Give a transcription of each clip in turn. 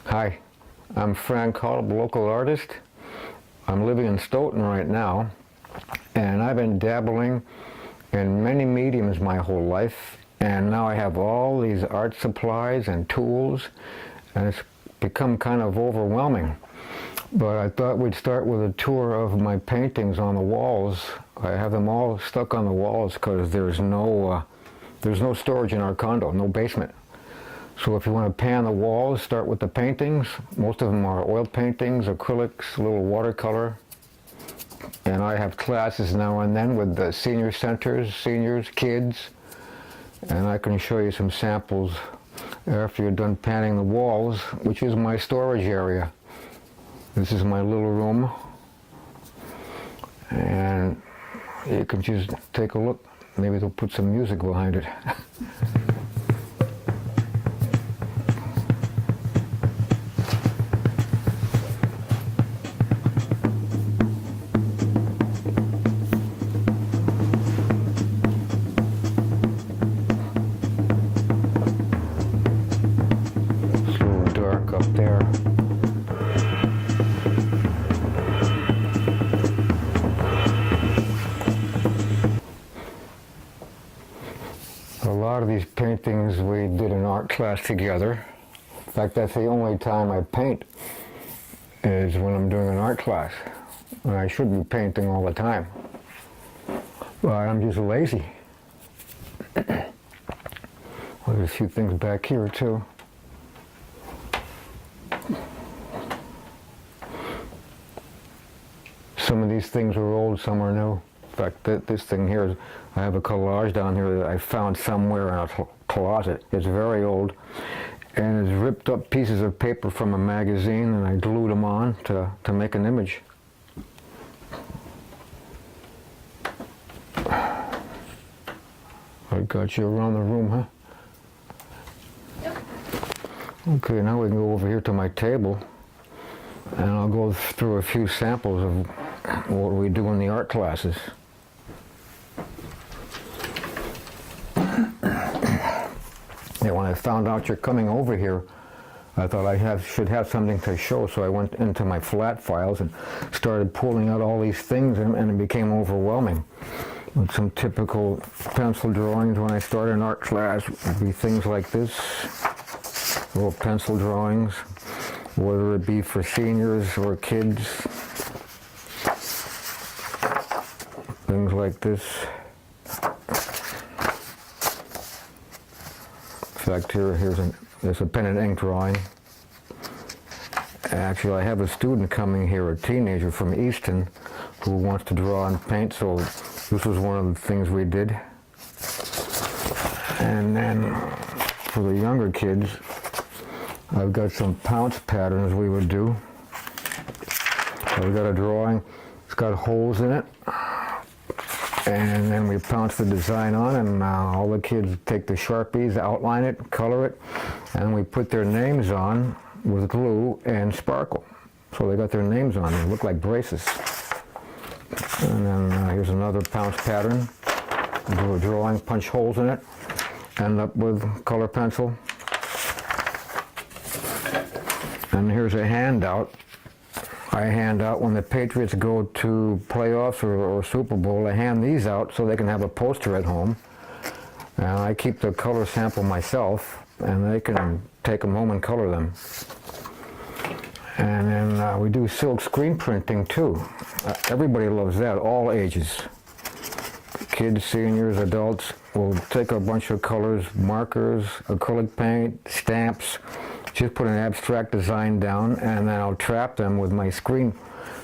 Hi, I'm Frank Holub, local artist. I'm living in Stoughton right now, and I've been dabbling in many mediums my whole life, and now I have all these art supplies and tools, and it's become kind of overwhelming. But I thought we'd start with a tour of my paintings on the walls. I have them all stuck on the walls because there's no storage in our condo, no basement. So if you want to pan the walls, start with the paintings. Most of them are oil paintings, acrylics, a little watercolor. And I have classes now and then with the senior centers, seniors, kids. And I can show you some samples after you're done panning the walls, which is my storage area. This is my little room. And you can just take a look. Maybe they'll put some music behind it. Up there. A lot of these paintings we did an art class together. In fact, that's the only time I paint is when I'm doing an art class. And I should be painting all the time. But I'm just lazy. There's a few things back here too. Some of these things are old, some are new. In fact, this thing here, I have a collage down here that I found somewhere in a closet. It's very old, and it's ripped up pieces of paper from a magazine, and I glued them on to make an image. I got you around the room, huh? Yep. Okay, now we can go over here to my table, and I'll go through a few samples of what we do in the art classes. And when I found out you're coming over here, I thought I should have something to show, so I went into my flat files and started pulling out all these things, and it became overwhelming. With some typical pencil drawings when I start an art class would be things like this, little pencil drawings, whether it be for seniors or kids. Things like this. In fact, there's a pen and ink drawing. Actually, I have a student coming here, a teenager from Easton, who wants to draw and paint, so this was one of the things we did. And then for the younger kids, I've got some pounce patterns we would do. I've got a drawing, it's got holes in it. And then we pounce the design on, and all the kids take the Sharpies, outline it, color it, and we put their names on with glue and sparkle. So they got their names on, they look like braces. And then here's another pounce pattern. Do a drawing, punch holes in it, end up with color pencil. And here's a handout. I hand out when the Patriots go to playoffs or Super Bowl, I hand these out so they can have a poster at home. And I keep the color sample myself, and they can take them home and color them. And then we do silk screen printing too. Everybody loves that, all ages. Kids, seniors, adults will take a bunch of colors, markers, acrylic paint, stamps, just put an abstract design down, and then I'll trap them with my screen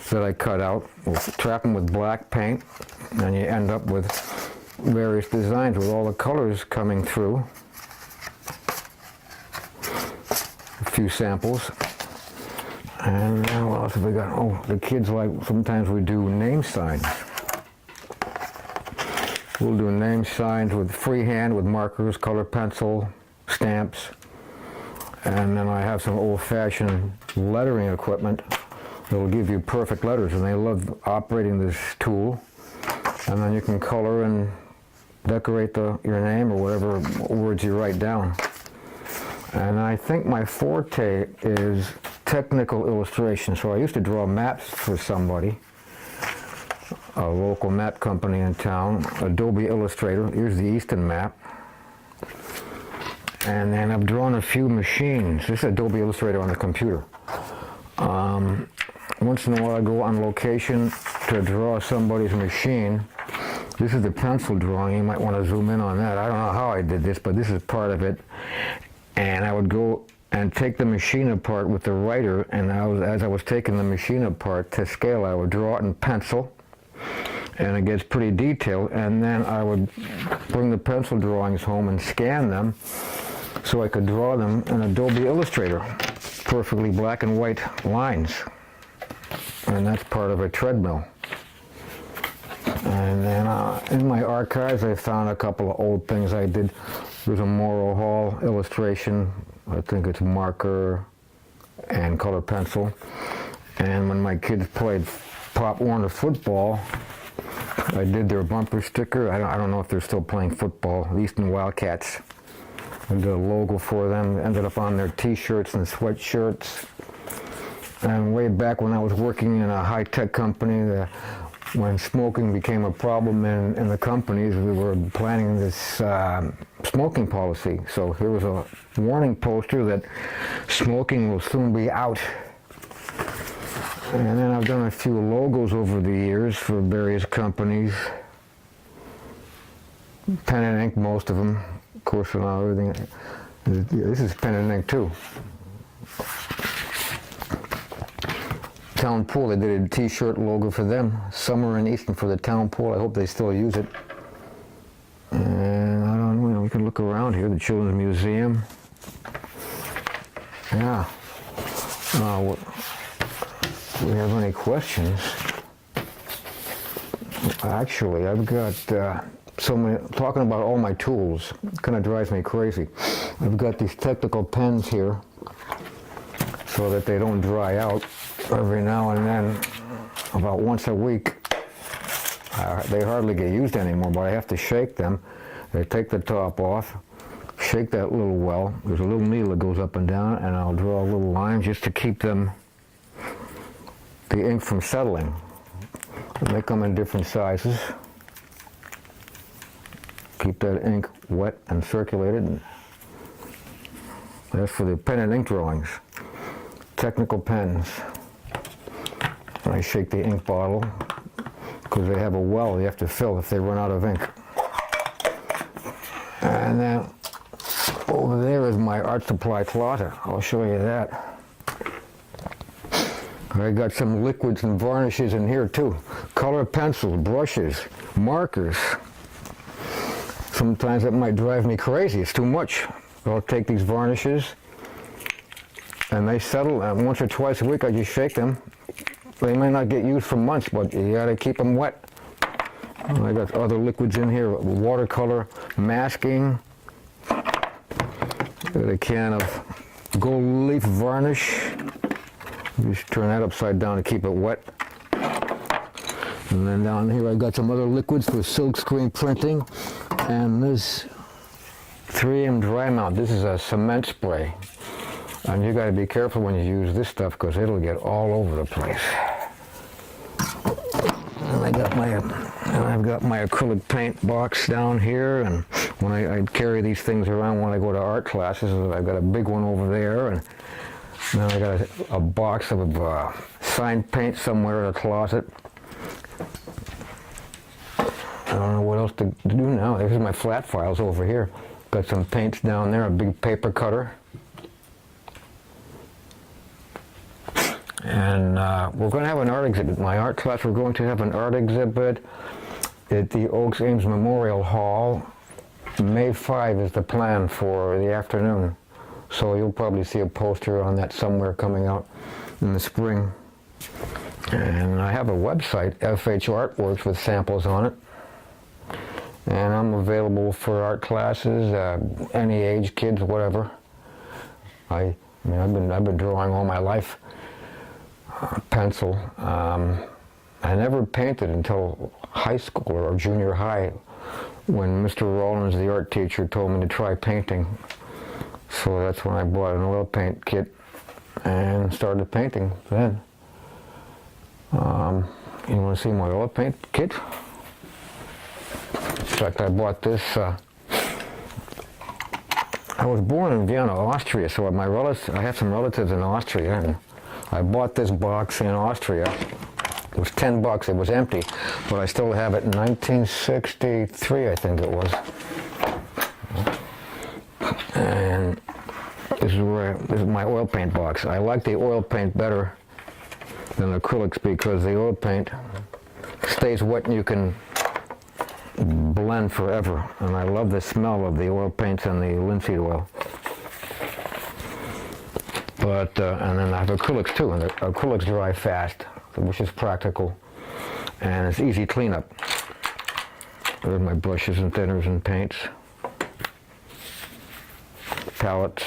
that I cut out. We'll trap them with black paint, and you end up with various designs with all the colors coming through. A few samples. And then what else have we got? Oh, the kids like, sometimes we do name signs. We'll do name signs with freehand, with markers, color pencil, stamps. And then I have some old-fashioned lettering equipment that will give you perfect letters, and they love operating this tool. And then you can color and decorate your name or whatever words you write down. And I think my forte is technical illustration. So I used to draw maps for somebody, a local map company in town, Adobe Illustrator. Here's the Easton map. And then I've drawn a few machines. This is Adobe Illustrator on the computer. Once in a while I go on location to draw somebody's machine. This is the pencil drawing. You might want to zoom in on that. I don't know how I did this, but this is part of it. And I would go and take the machine apart with the writer, and as I was taking the machine apart to scale, I would draw it in pencil, and it gets pretty detailed, and then I would bring the pencil drawings home and scan them so I could draw them in Adobe Illustrator, perfectly black and white lines. And that's part of a treadmill. And then in my archives I found a couple of old things I did. There's a Morrow Hall illustration. I think it's marker and color pencil. And when my kids played Pop Warner football, I did their bumper sticker. I don't know if they're still playing football, Easton Wildcats. I did a logo for them, ended up on their t-shirts and sweatshirts. And way back when I was working in a high-tech company, when smoking became a problem in the companies, we were planning this smoking policy. So here was a warning poster that smoking will soon be out. And then I've done a few logos over the years for various companies. Pen and ink, most of them. Of course, not everything. This is pen and ink too. Town Pool, they did a t-shirt logo for them. Summer in Easton for the Town Pool. I hope they still use it. And I don't know, we can look around here, the Children's Museum. Yeah. Do we have any questions? Actually, I've got so many, talking about all my tools, kind of drives me crazy. I've got these technical pens here so that they don't dry out. Every now and then, about once a week, they hardly get used anymore, but I have to shake them. I take the top off, shake that little well. There's a little needle that goes up and down, and I'll draw a little line just to keep them, the ink from settling. And they come in different sizes. Keep that ink wet and circulated. That's for the pen and ink drawings. Technical pens. I shake the ink bottle because they have a well you have to fill if they run out of ink. And then over there is my art supply closet. I'll show you that. I got some liquids and varnishes in here too. Color pencils, brushes, markers. Sometimes it might drive me crazy. It's too much. I'll take these varnishes and they settle, and once or twice a week I just shake them. They may not get used for months, but you gotta keep them wet. I got other liquids in here, watercolor, masking. Got a can of gold leaf varnish. Just turn that upside down to keep it wet. And then down here I got some other liquids for silk screen printing. And this 3M dry mount, this is a cement spray. And you gotta be careful when you use this stuff because it'll get all over the place. And I've got my acrylic paint box down here, and when I carry these things around when I go to art classes, I've got a big one over there, and then I got a box of signed paint somewhere in a closet. I don't know what else to do now. There's my flat files over here. Got some paints down there, a big paper cutter. And we're going to have an art exhibit. My art class, we're going to have an art exhibit at the Oaks Ames Memorial Hall. May 5 is the plan for the afternoon. So you'll probably see a poster on that somewhere coming out in the spring. And I have a website, FH Artworks, with samples on it. And I'm available for art classes, any age, kids, whatever. I mean, I've been drawing all my life. Pencil. I never painted until high school or junior high when Mr. Rollins, the art teacher, told me to try painting. So that's when I bought an oil paint kit and started painting then. You want to see my oil paint kit? In fact, I bought this. I was born in Vienna, Austria, so I have some relatives in Austria, and I bought this box in Austria. It was $10. It was empty, but I still have it in 1963, I think it was. And this is my oil paint box. I like the oil paint better than acrylics because the oil paint stays wet and you can blend forever. And I love the smell of the oil paints and the linseed oil. But and then I have acrylics too, and the acrylics dry fast, which is practical, and it's easy cleanup. There's my brushes and thinners and paints, palettes.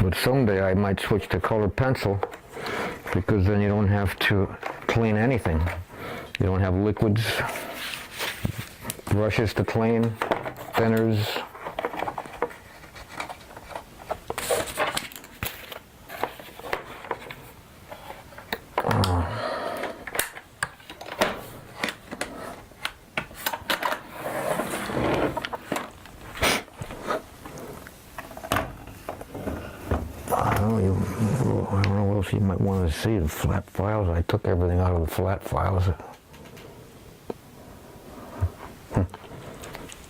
But someday I might switch to colored pencil because then you don't have to clean anything. You don't have liquids, brushes to clean, thinners. I don't know if you might want to see the flat files. I took everything out of the flat files.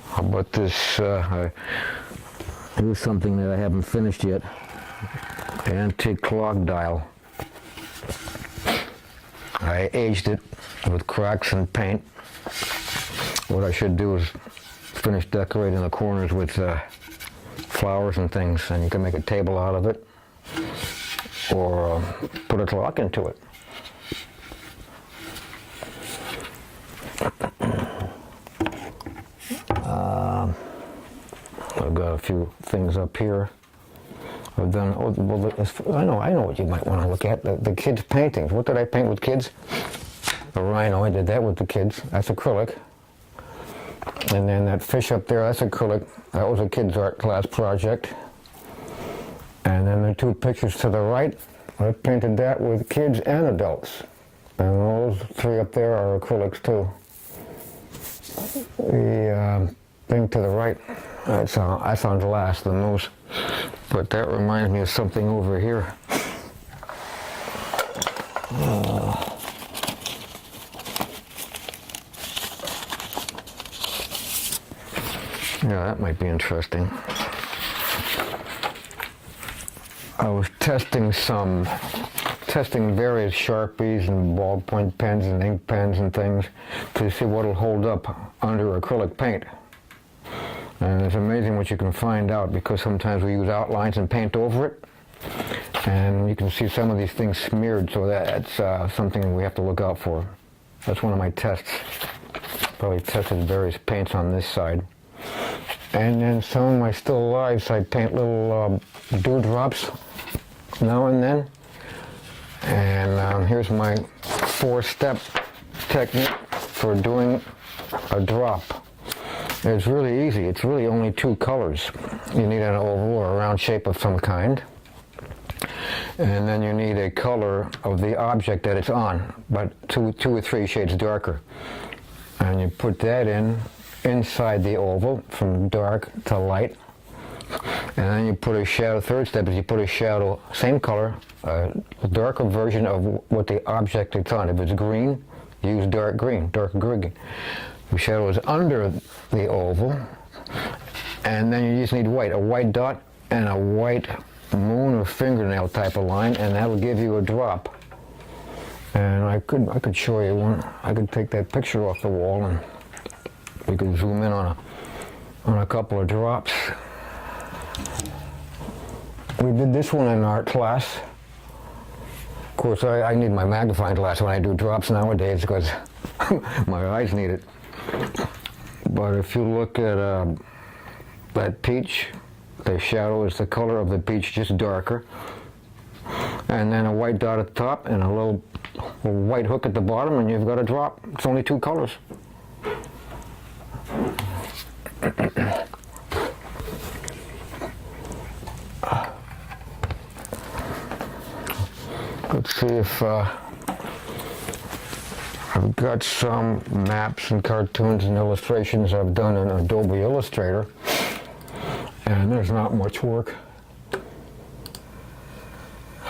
How about this? Here's something that I haven't finished yet. Antique clock dial. I aged it with cracks and paint. What I should do is finish decorating the corners with flowers and things, and you can make a table out of it, or put a clock into it. I've got a few things up here. I've done. Oh, well, I know what you might want to look at. The kids' paintings. What did I paint with kids? A rhino. I did that with the kids. That's acrylic. And then that fish up there, that's acrylic. That was a kids' art class project. And then the two pictures to the right, I painted that with kids and adults. And those three up there are acrylics too. The thing to the right, I found last than those. But that reminds me of something over here. Yeah, that might be interesting. I was testing various Sharpies and ballpoint pens and ink pens and things to see what will hold up under acrylic paint. And it's amazing what you can find out, because sometimes we use outlines and paint over it, and you can see some of these things smeared, so that's something we have to look out for. That's one of my tests. Probably tested various paints on this side. And then some of my still lifes, I paint little dewdrops now and then. And here's my 4-step technique for doing a drop. It's really easy. It's really only 2 colors. You need an oval or a round shape of some kind. And then you need a color of the object that it's on, but two or three shades darker. And you put that inside the oval from dark to light. And then you put a shadow. Third step is you put a shadow, same color, a darker version of what the object it's on. If it's green, use dark green. The shadow is under the oval, and then you just need white, a white dot and a white moon or fingernail type of line, and that'll give you a drop. And I could show you one. I could take that picture off the wall, and we could zoom in on a couple of drops. We did this one in art class. Of course, I need my magnifying glass when I do drops nowadays because my eyes need it. But if you look at that peach, the shadow is the color of the peach, just darker. And then a white dot at the top and a little white hook at the bottom, and you've got a drop. It's only 2 colors. Let's see if I've got some maps and cartoons and illustrations I've done in Adobe Illustrator, and there's not much work.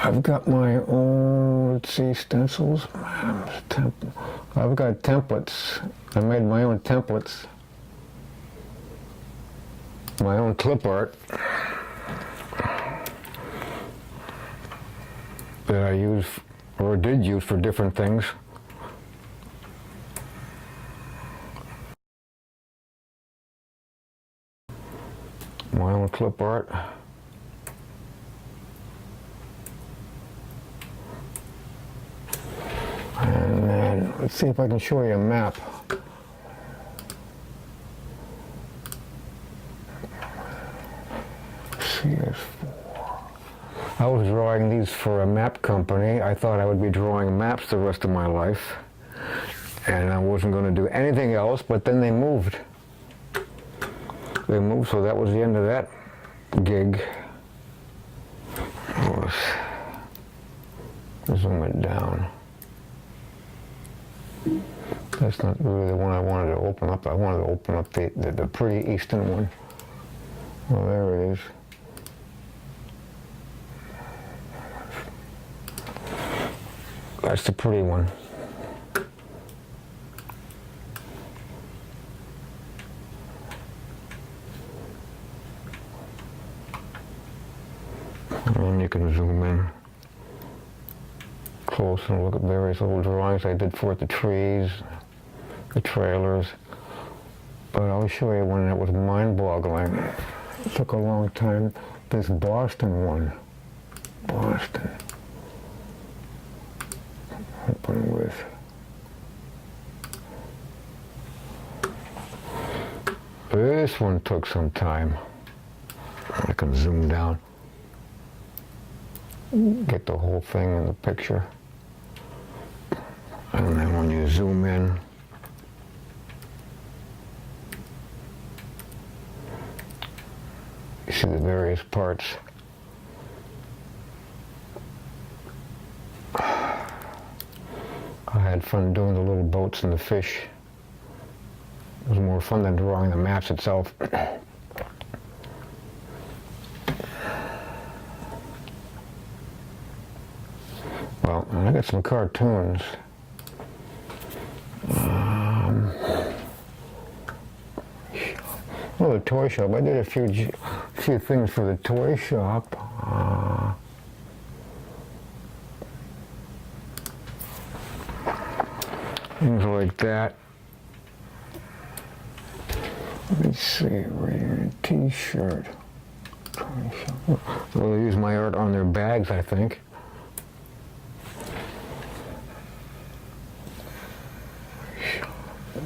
I've got my own, let's see, stencils. I've got templates. I made my own templates, my own clip art that I use or did use for different things. My own clip art. And then let's see if I can show you a map. CS4. I was drawing these for a map company. I thought I would be drawing maps the rest of my life, and I wasn't going to do anything else, but then they moved. They moved, so that was the end of that gig. Zoom it down. That's not really the one I wanted to open up. I wanted to open up the pretty Easton one. Well, there it is. That's the pretty one. And you can zoom in close and look at various little drawings I did for it, the trees, the trailers. But I'll show you one that was mind-boggling. It took a long time. This Boston one. Boston. Open with. This one took some time. I can zoom down. Get the whole thing in the picture. And then when you zoom in, you see the various parts. I had fun doing the little boats and the fish. It was more fun than drawing the maps itself. Well, I got some cartoons. Well, the toy shop. I did a few things for the toy shop. Things like that. Let's see, right here, a T-shirt. Well, they use my art on their bags, I think.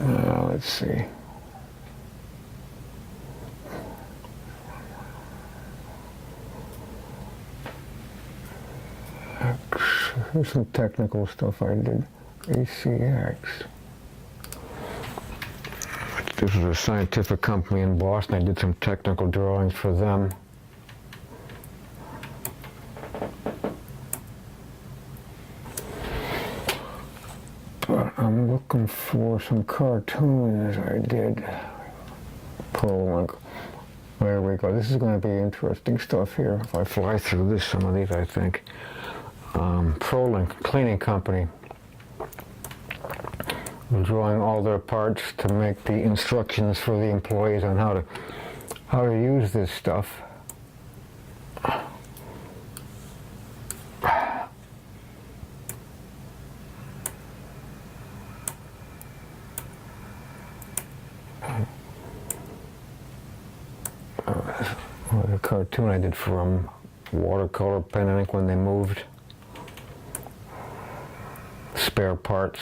Let's see. Here's some technical stuff I did. ACX. This is a scientific company in Boston. I did some technical drawings for them. But I'm looking for some cartoons I did. Prologue. There we go. This is going to be interesting stuff here. If I fly through this, some of these, I think. Prolink cleaning company. I'm drawing all their parts to make the instructions for the employees on how to use this stuff. The cartoon I did for them, watercolor, pen and ink when they moved. Spare parts.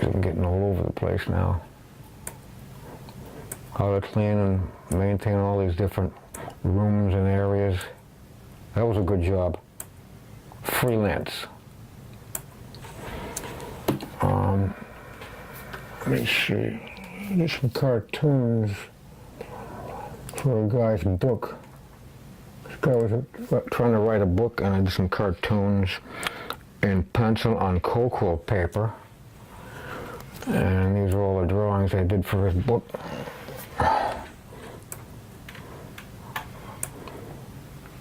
I'm getting all over the place now. How to clean and maintain all these different rooms and areas. That was a good job. Freelance. Let me see. I did some cartoons for a guy's book. This guy was trying to write a book, and I did some cartoons in pencil on cocoa paper. And these are all the drawings I did for his book.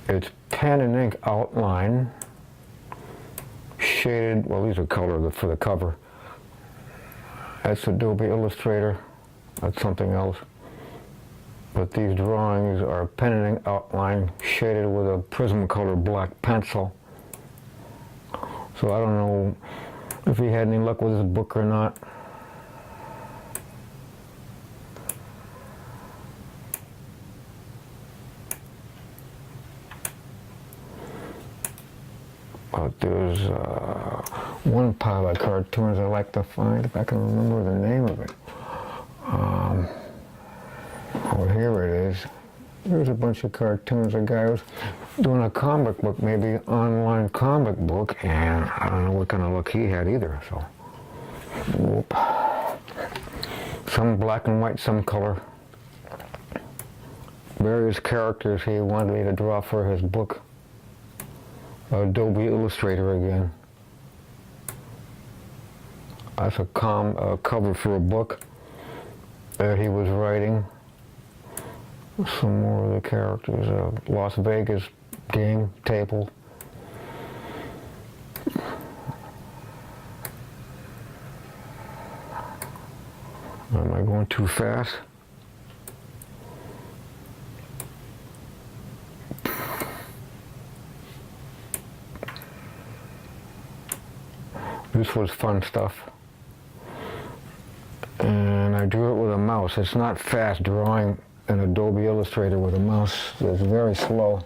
It's pen and ink outline, shaded, well, these are colored for the cover. That's Adobe Illustrator, that's something else. But these drawings are pen and ink outline, shaded with a Prismacolor black pencil. So I don't know if he had any luck with his book or not. But there's one pile of cartoons I like to find, if I can remember the name of it. Oh, here it is. There's a bunch of cartoons. A guy was doing a comic book, maybe online comic book, and I don't know what kind of luck he had either, so. Whoop. Some black and white, some color. Various characters he wanted me to draw for his book. Adobe Illustrator again. That's a cover for a book that he was writing. Some more of the characters. Las Vegas game table. Am I going too fast? This was fun stuff. And I drew it with a mouse. It's not fast drawing an Adobe Illustrator with a mouse. It's very slow.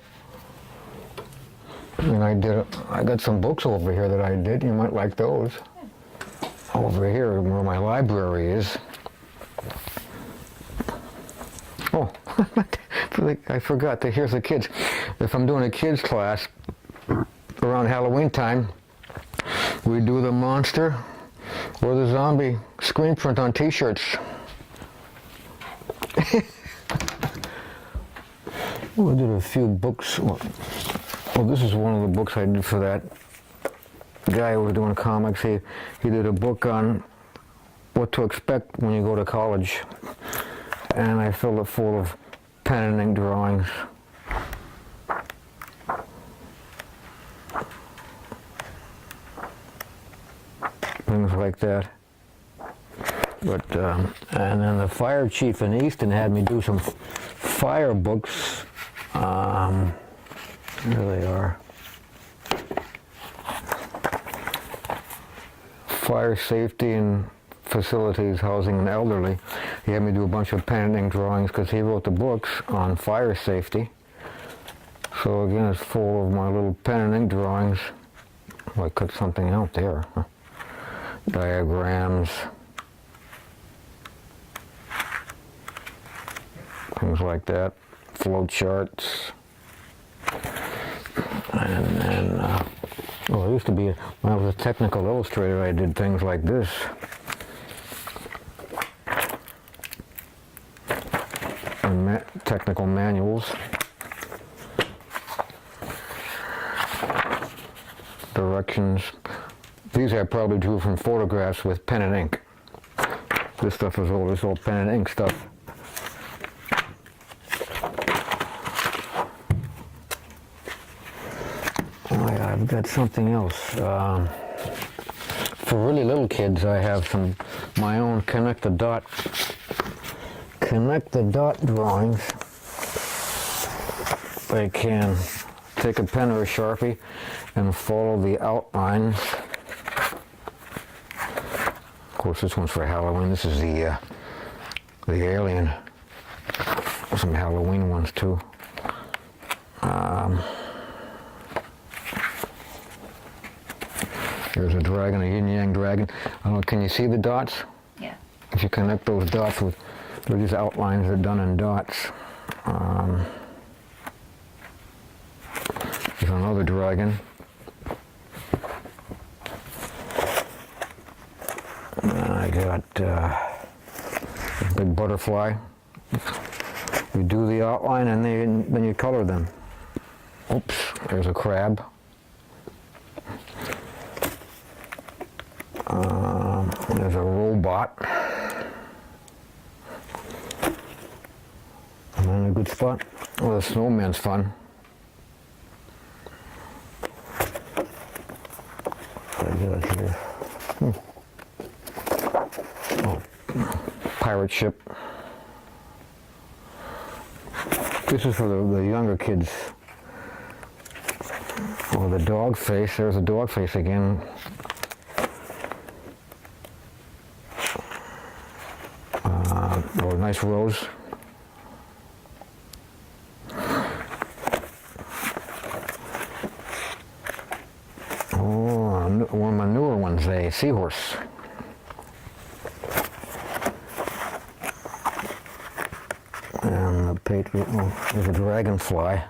And I got some books over here that I did. You might like those. Over here where my library is. Oh, I forgot that here's the kids. If I'm doing a kids class around Halloween time, we do the monster or the zombie screen print on t-shirts. We did a few books. Well, this is one of the books I did for that guy who was doing comics. He did a book on what to expect when you go to college. And I filled it full of pen and ink drawings. Things like that. But, and then the fire chief in Easton had me do some fire books. Here they are. Fire safety and facilities, housing and elderly. He had me do a bunch of pen and ink drawings because he wrote the books on fire safety. So again, it's full of my little pen and ink drawings. Oh, I cut something out there. Huh? Diagrams. Things like that. Flow charts. And then, well, it used to be, when I was a technical illustrator, I did things like this. And technical manuals. Directions. These I probably drew from photographs with pen and ink. This stuff is all this old pen and ink stuff. Oh yeah, I've got something else. For really little kids, I have my own connect the dot drawings. They can take a pen or a Sharpie and follow the outlines. Of course, this one's for Halloween. This is the alien. Some Halloween ones too. There's a dragon, a yin-yang dragon. I don't know, can you see the dots? Yeah. If you connect those dots with, these outlines are done in dots. There's another dragon. I got big butterfly. You do the outline and then you color them. Oops, there's a crab. There's a robot. Am I in a good spot? Oh, the snowman's fun. What do I got here? Oh, pirate ship. This is for the younger kids. Oh, the dog face. There's a dog face again. Oh, nice rose. Oh, one of my newer ones, a seahorse. And the patriot, oh, there's a dragonfly.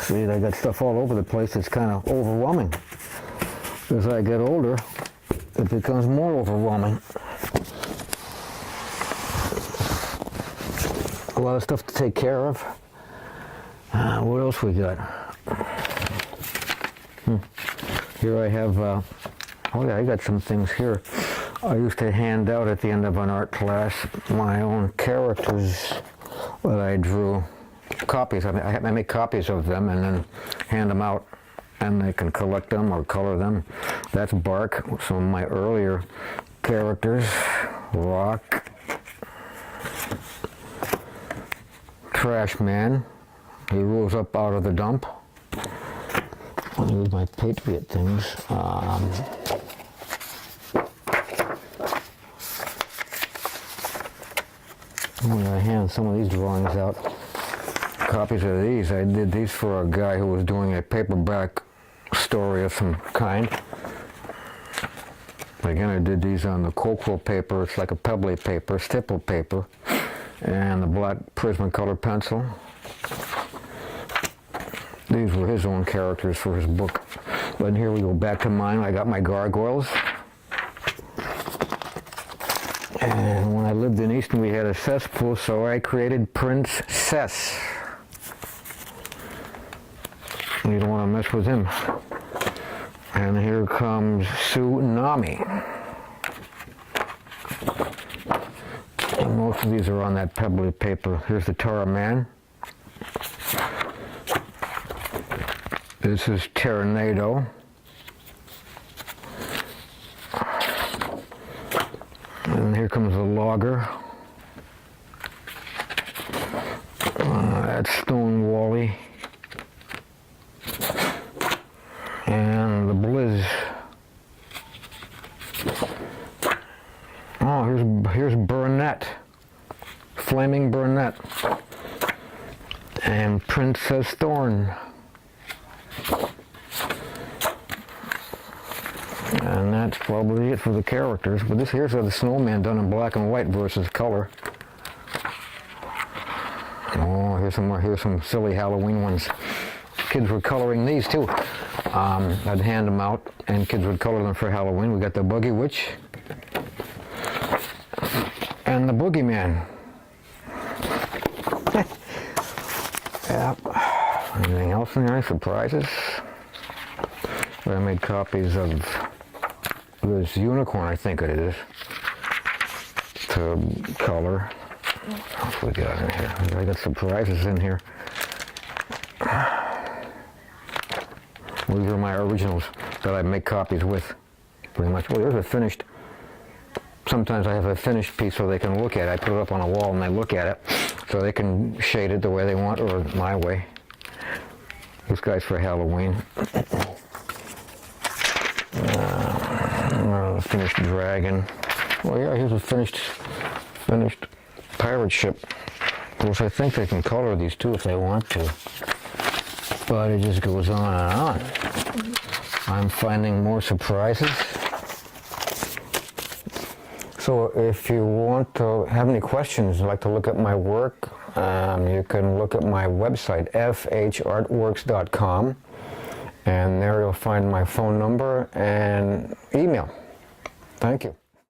See, I got stuff all over the place. It's kind of overwhelming. As I get older, it becomes more overwhelming. A lot of stuff to take care of. What else we got? Here I have, oh yeah, I got some things here. I used to hand out at the end of an art class my own characters that I drew. Copies. I make copies of them and then hand them out, and they can collect them or color them. That's Bark, some of my earlier characters. Rock. Trash Man. He rose up out of the dump. I'll use my Patriot things. I'm going to hand some of these drawings out. Copies of these. I did these for a guy who was doing a paperback story of some kind. Again, I did these on the cocoa paper. It's like a pebbly paper, stipple paper, and the black Prismacolor pencil. These were his own characters for his book. But here we go back to mine. I got my gargoyles. And when I lived in Easton, we had a cesspool, so I created Prince Cess. You don't want to mess with him. And here comes Tsunami. And most of these are on that pebbly paper. Here's the Tara Man. This is Tornado. And here comes the Logger. That's Stone Wally. And the Blizz. Oh, here's Burnett. Flaming Burnett. And Princess Thorn. And that's probably it for the characters. But here's the snowman done in black and white versus color. Oh, here's some more. Here's some silly Halloween ones. Kids were coloring these too. I'd hand them out, and kids would color them for Halloween. We got the Boogie Witch and the Boogeyman. Yep. Anything else in there? Surprises? I made copies of this unicorn, I think it is, to color. What else we got in here? I got surprises in here. These are my originals that I make copies with, pretty much. Well, there's a finished. Sometimes I have a finished piece so they can look at it. I put it up on a wall and they look at it, so they can shade it the way they want or my way. This guy's for Halloween. Finished dragon. Well, yeah, here's a finished pirate ship. Of course, I think they can color these too if they want to. But it just goes on and on. I'm finding more surprises. So if you want to have any questions, like to look at my work, you can look at my website, fhartworks.com. And there you'll find my phone number and email. Thank you.